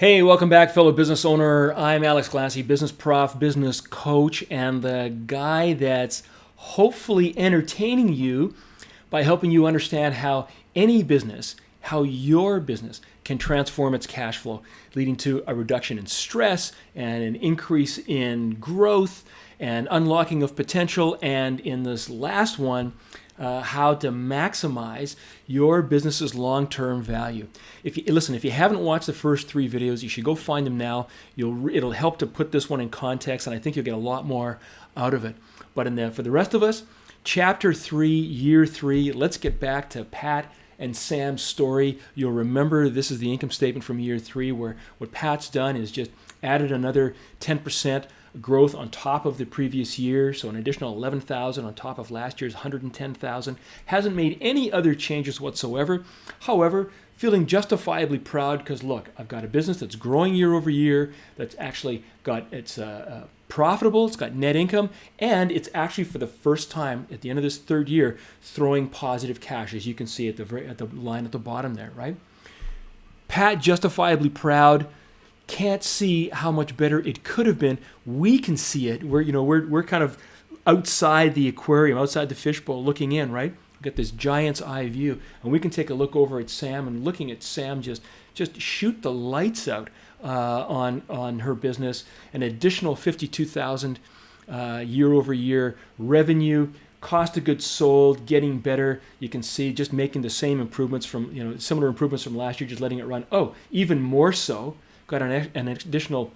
Hey, welcome back, fellow business owner. I'm Alex Glassy, business prof, business coach, and the guy that's hopefully entertaining you by helping you understand how any business, how your business can transform its cash flow, leading to a reduction in stress and an increase in growth and unlocking of potential. And in this last one, how to maximize your business's long-term value. If you haven't watched the first 3 videos, you should go find them now. It'll help to put this one in context, and I think you'll get a lot more out of it. But for the rest of us, Chapter 3, Year 3, let's get back to Pat and Sam's story. You'll remember this is the income statement from Year 3, where what Pat's done is just added another 10% growth on top of the previous year, so an additional 11,000 on top of last year's 110,000. Hasn't made any other changes whatsoever. However, feeling justifiably proud because look, I've got a business that's growing year over year, that's actually got it's profitable, it's got net income, and it's actually for the first time at the end of this 3rd year throwing positive cash, as you can see at the line at the bottom there, right? Pat justifiably proud. Can't see how much better it could have been. We can see it. We're kind of outside the aquarium, outside the fishbowl, looking in, right? We've got this giant's eye view, and we can take a look over at Sam, and looking at Sam just shoot the lights out on her business. An additional 52,000 year over year revenue. Cost of goods sold getting better. You can see just making the same improvements similar improvements from last year, just letting it run. Oh, even more so. Got an additional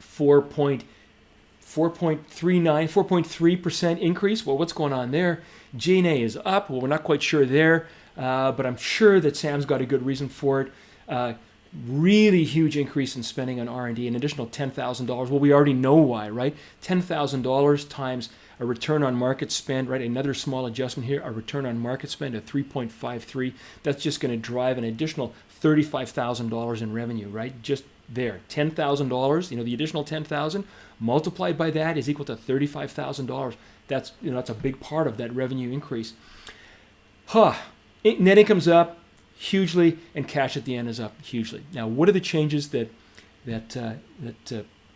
4.3% increase. Well, what's going on there? G&A is up. Well, we're not quite sure there, but I'm sure that Sam's got a good reason for it. Really huge increase in spending on R&D, an additional $10,000. Well, we already know why, right? $10,000 times a return on market spend, right? Another small adjustment here, a return on market spend of 3.53. That's just going to drive an additional $35,000 in revenue, right? Just there, $10,000. The additional $10,000 multiplied by that is equal to $35,000. That's that's a big part of that revenue increase. Net income's up hugely, and cash at the end is up hugely. Now, what are the changes that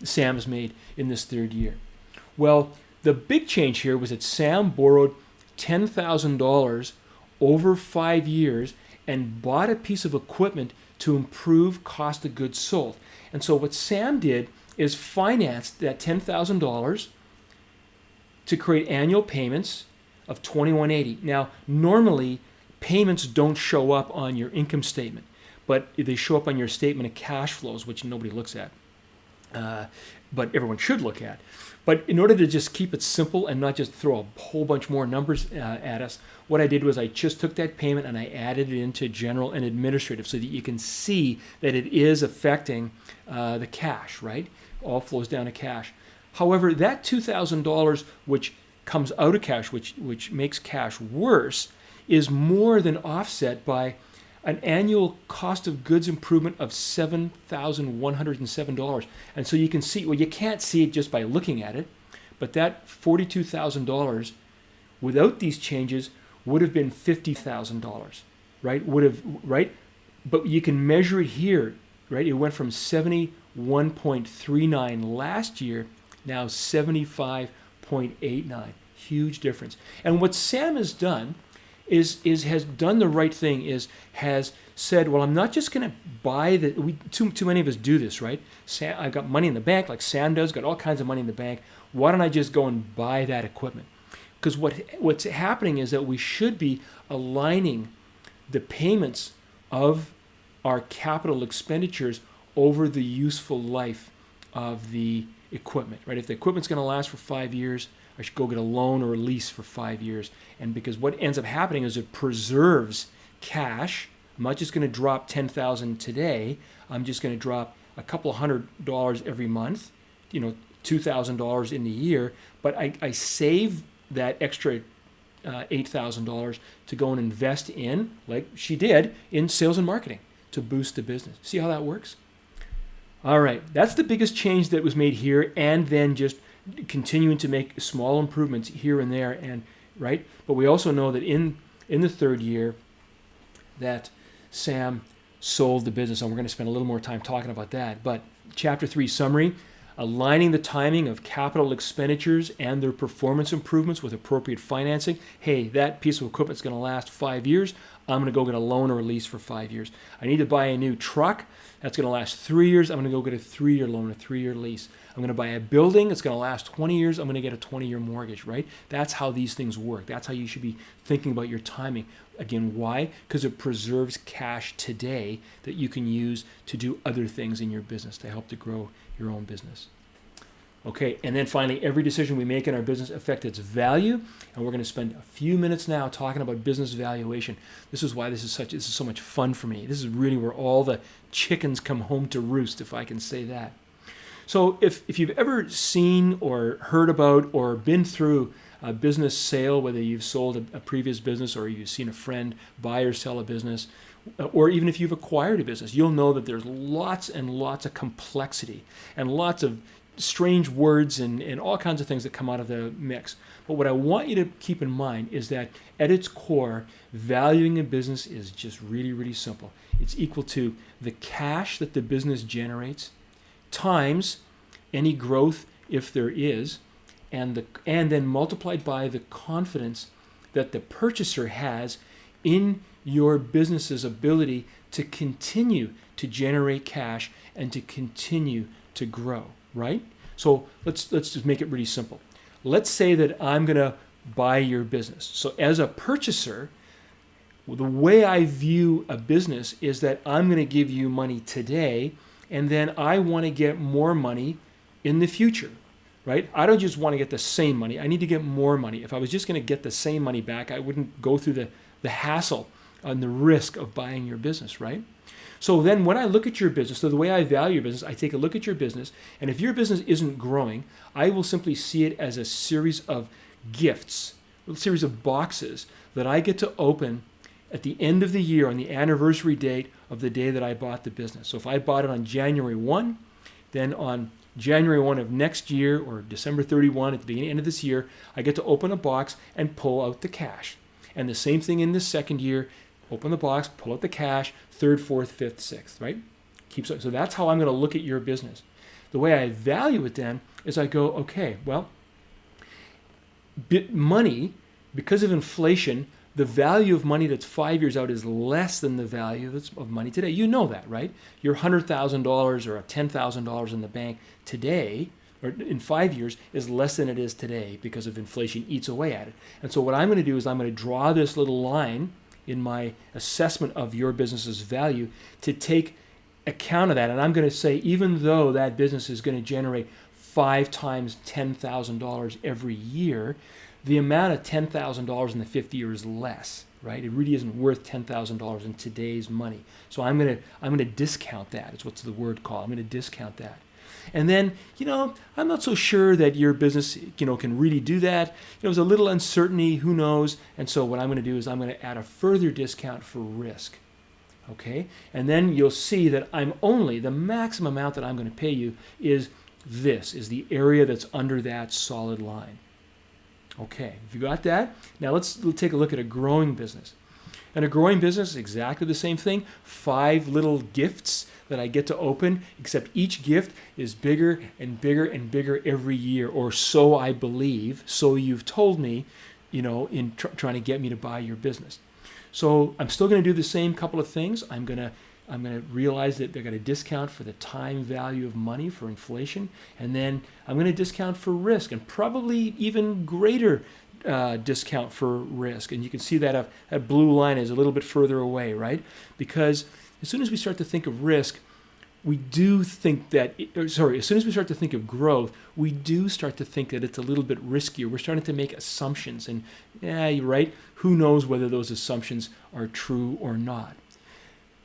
Sam has made in this 3rd year? Well, the big change here was that Sam borrowed $10,000 over 5 years and bought a piece of equipment to improve cost of goods sold. And so what Sam did is financed that $10,000 to create annual payments of $2,180. Now, normally payments don't show up on your income statement, but they show up on your statement of cash flows, which nobody looks at, but everyone should look at. But in order to just keep it simple and not just throw a whole bunch more numbers at us, what I did was I just took that payment and I added it into general and administrative so that you can see that it is affecting the cash, right? All flows down to cash. However, that $2,000, which comes out of cash, which makes cash worse, is more than offset by an annual cost of goods improvement of $7,107. And so you can see, well, you can't see it just by looking at it, but that $42,000 without these changes would have been $50,000, right? Right? But you can measure it here, right? It went from 71.39 last year, now 75.89. Huge difference. And what Sam has done has done the right thing, has said, well, I'm not just going to buy too many of us do this, right? I've got money in the bank, like Sam does, got all kinds of money in the bank. Why don't I just go and buy that equipment? Because what's happening is that we should be aligning the payments of our capital expenditures over the useful life of the equipment, right? If the equipment's going to last for 5 years, I should go get a loan or a lease for 5 years. And because what ends up happening is it preserves cash. I'm not just going to drop $10,000 today. I'm just going to drop a couple $100 every month, $2,000 in the year. But I save that extra $8,000 to go and invest in, like she did, in sales and marketing to boost the business. See how that works? All right, that's the biggest change that was made here, and then just continuing to make small improvements here and there, and right. But we also know that in the 3rd year, that Sam sold the business, and we're going to spend a little more time talking about that. But chapter 3 summary, aligning the timing of capital expenditures and their performance improvements with appropriate financing. Hey, that piece of equipment is going to last 5 years. I'm going to go get a loan or a lease for 5 years. I need to buy a new truck. That's going to last 3 years. I'm going to go get a 3-year loan, a 3-year lease. I'm going to buy a building. It's going to last 20 years. I'm going to get a 20-year mortgage, right? That's how these things work. That's how you should be thinking about your timing. Again, why? Because it preserves cash today that you can use to do other things in your business to help to grow your own business. Okay, and then finally, every decision we make in our business affects its value, and we're going to spend a few minutes now talking about business valuation. This is why this is so much fun for me. This is really where all the chickens come home to roost, if I can say that. So if you've ever seen or heard about or been through a business sale, whether you've sold a previous business or you've seen a friend buy or sell a business, or even if you've acquired a business, you'll know that there's lots and lots of complexity and lots of strange words and all kinds of things that come out of the mix. But what I want you to keep in mind is that at its core, valuing a business is just really, really simple. It's equal to the cash that the business generates times any growth, if there is, and then multiplied by the confidence that the purchaser has in your business's ability to continue to generate cash and to continue to grow. Right? So let's just make it really simple. Let's say that I'm going to buy your business. So as a purchaser, the way I view a business is that I'm going to give you money today, and then I want to get more money in the future. Right? I don't just want to get the same money. I need to get more money. If I was just going to get the same money back, I wouldn't go through the hassle and the risk of buying your business, right? So then when I look at your business, so the way I value your business, I take a look at your business, and if your business isn't growing, I will simply see it as a series of gifts, a series of boxes that I get to open at the end of the year on the anniversary date of the day that I bought the business. So if I bought it on January 1, then on January 1 of next year or December 31 at the end of this year, I get to open a box and pull out the cash. And the same thing in this second year, open the box, pull out the cash, third, fourth, fifth, sixth, right? So that's how I'm going to look at your business. The way I value it then is I go, okay, well, money, because of inflation, the value of money that's 5 years out is less than the value of money today. You know that, right? Your $100,000 or $10,000 in the bank today, or in 5 years, is less than it is today because of inflation eats away at it. And so what I'm going to do is I'm going to draw this little line in my assessment of your business's value to take account of that. And I'm going to say, even though that business is going to generate 5 times $10,000 every year, the amount of $10,000 in the 5th year is less, right? It really isn't worth $10,000 in today's money. So I'm going to discount that. It's what's the word called. I'm going to discount that. And then, I'm not so sure that your business, can really do that. There's a little uncertainty, who knows? And so what I'm going to do is I'm going to add a further discount for risk. Okay? And then you'll see that the maximum amount that I'm going to pay you is the area that's under that solid line. Okay, if you got that, now let's take a look at a growing business. And a growing business is exactly the same thing. 5 little gifts that I get to open, except each gift is bigger and bigger and bigger every year, or so I believe, so you've told me, in trying to get me to buy your business. So I'm still going to do the same couple of things. I'm going to realize that they're going to discount for the time value of money for inflation, and then I'm going to discount for risk, and probably even greater discount for risk. And you can see that that blue line is a little bit further away, right? Because as soon as we start to think of risk, we do think that, as soon as we start to think of growth, we do start to think that it's a little bit riskier. We're starting to make assumptions, and you're right, who knows whether those assumptions are true or not.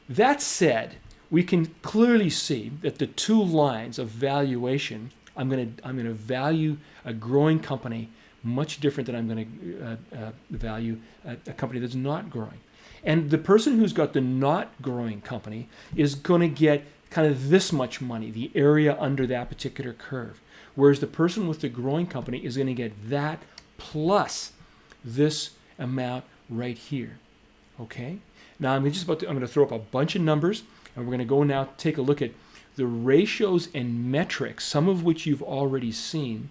That said, we can clearly see that the 2 lines of valuation, I'm going to value a growing company much different than I'm going to value a company that's not growing. And the person who's got the not growing company is going to get kind of this much money, the area under that particular curve. Whereas the person with the growing company is going to get that plus this amount right here. Okay? Now I'm going to throw up a bunch of numbers, and we're going to go now take a look at the ratios and metrics, some of which you've already seen.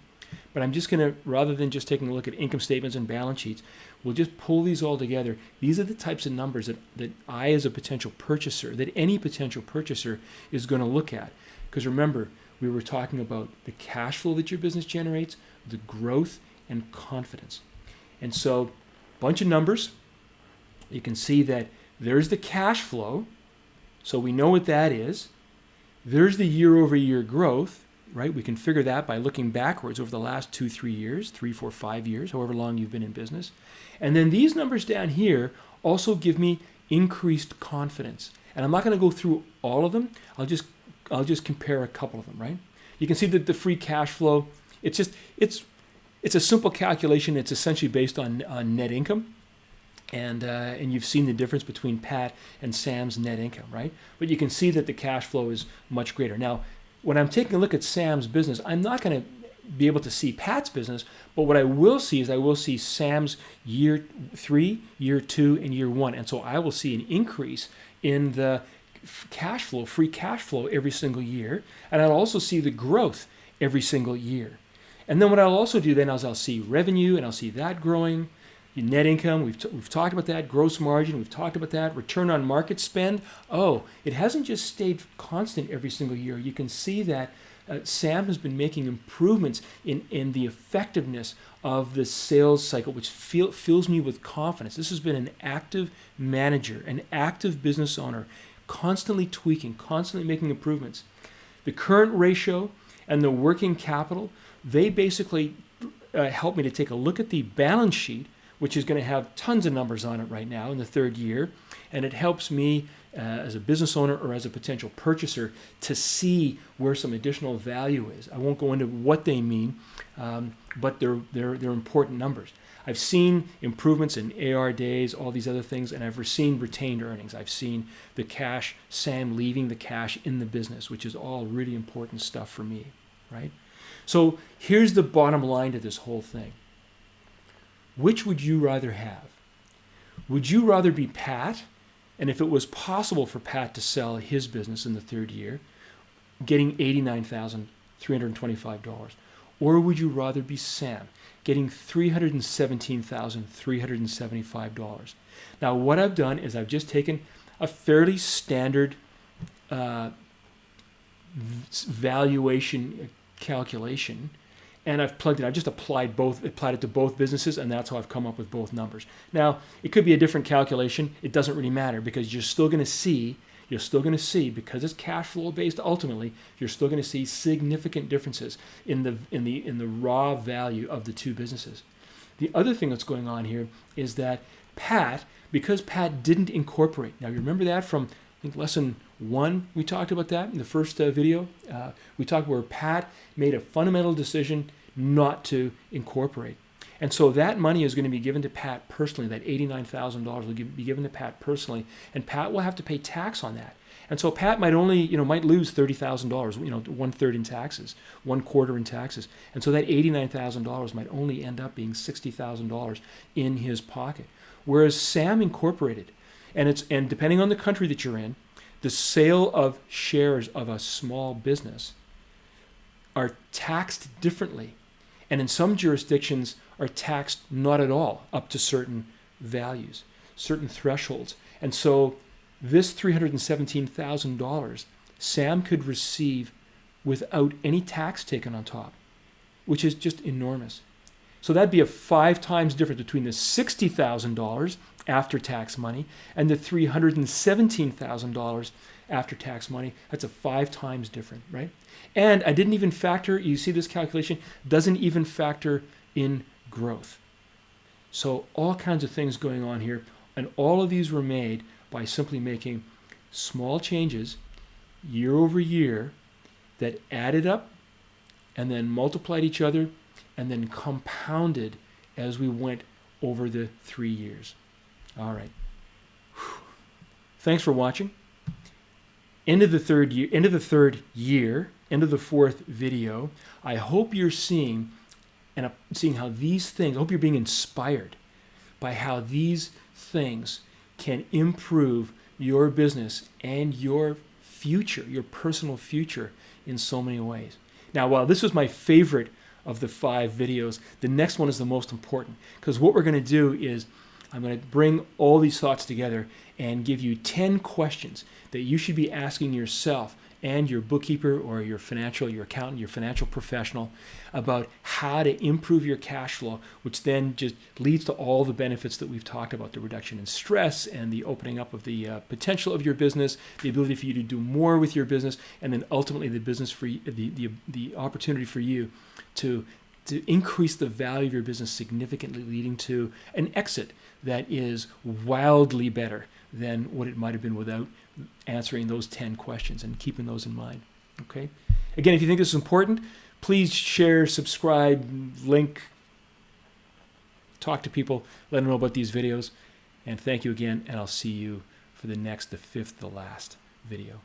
But I'm just going to, rather than just taking a look at income statements and balance sheets, we'll just pull these all together. These are the types of numbers that I, as a potential purchaser, that any potential purchaser is going to look at. Because remember, we were talking about the cash flow that your business generates, the growth, and confidence. And so, a bunch of numbers. You can see that there's the cash flow. So we know what that is. There's the year-over-year growth, right? We can figure that by looking backwards over the last 2, 3 years, 3, 4, 5 years, however long you've been in business. And then these numbers down here also give me increased confidence. And I'm not going to go through all of them. I'll just compare a couple of them, right? You can see that the free cash flow, it's a simple calculation. It's essentially based on net income. And you've seen the difference between Pat and Sam's net income, right? But you can see that the cash flow is much greater. Now, when I'm taking a look at Sam's business, I'm not going to be able to see Pat's business, but what I will see is I will see Sam's year 3, year 2, and year 1. And so I will see an increase in the cash flow, free cash flow every single year. And I'll also see the growth every single year. And then what I'll also do then is I'll see revenue, and I'll see that growing. Net income, we've talked about that. Gross margin, we've talked about that. Return on market spend. Oh, it hasn't just stayed constant every single year. You can see that Sam has been making improvements in the effectiveness of the sales cycle, which fills me with confidence. This has been an active manager, an active business owner, constantly tweaking, constantly making improvements. The current ratio and the working capital, they basically help me to take a look at the balance sheet, which is going to have tons of numbers on it right now in the 3rd year. And it helps me as a business owner or as a potential purchaser to see where some additional value is. I won't go into what they mean, but they're important numbers. I've seen improvements in AR days, all these other things, and I've seen retained earnings. I've seen the cash, Sam leaving the cash in the business, which is all really important stuff for me, right? So here's the bottom line to this whole thing. Which would you rather have? Would you rather be Pat, and if it was possible for Pat to sell his business in the 3rd year, getting $89,325? Or would you rather be Sam, getting $317,375? Now, what I've done is I've just taken a fairly standard valuation calculation, and I've plugged it. I've just applied it to both businesses, and that's how I've come up with both numbers. Now, it could be a different calculation. It doesn't really matter because you're still going to see, because it's cash flow based ultimately, you're still going to see significant differences in the raw value of the two businesses. The other thing that's going on here is that because Pat didn't incorporate. Now, you remember that from, I think, lesson 1, we talked about that in the first video. We talked where Pat made a fundamental decision not to incorporate. And so that money is going to be given to Pat personally. That $89,000 will be given to Pat personally, and Pat will have to pay tax on that. And so Pat might might lose $30,000, 1/3 in taxes, 1/4 in taxes. And so that $89,000 might only end up being $60,000 in his pocket. Whereas Sam incorporated, and depending on the country that you're in, the sale of shares of a small business are taxed differently. And in some jurisdictions are taxed not at all up to certain values, certain thresholds. And so this $317,000 Sam could receive without any tax taken on top, which is just enormous. So that'd be a 5 times difference between the $60,000 after-tax money and the $317,000 after-tax money. That's a 5 times different, right? And I didn't even factor, you see this calculation, doesn't even factor in growth. So all kinds of things going on here, and all of these were made by simply making small changes year over year that added up and then multiplied each other and then compounded as we went over the 3 years. All right. Thanks for watching. End of the third year, end of the 4th video. I hope you're seeing how these things, I hope you're being inspired by how these things can improve your business and your future, your personal future, in so many ways. Now, while this was my favorite of the 5 videos, the next one is the most important, because what we're going to do is I'm going to bring all these thoughts together and give you 10 questions that you should be asking yourself and your bookkeeper or your accountant, your financial professional, about how to improve your cash flow, which then just leads to all the benefits that we've talked about: the reduction in stress and the opening up of the potential of your business, the ability for you to do more with your business, and then ultimately the opportunity for you to increase the value of your business significantly, leading to an exit that is wildly better than what it might have been without answering those 10 questions and keeping those in mind. Okay? Again, if you think this is important, please share, subscribe, link, talk to people, let them know about these videos. And thank you again, and I'll see you for the 5th, the last video.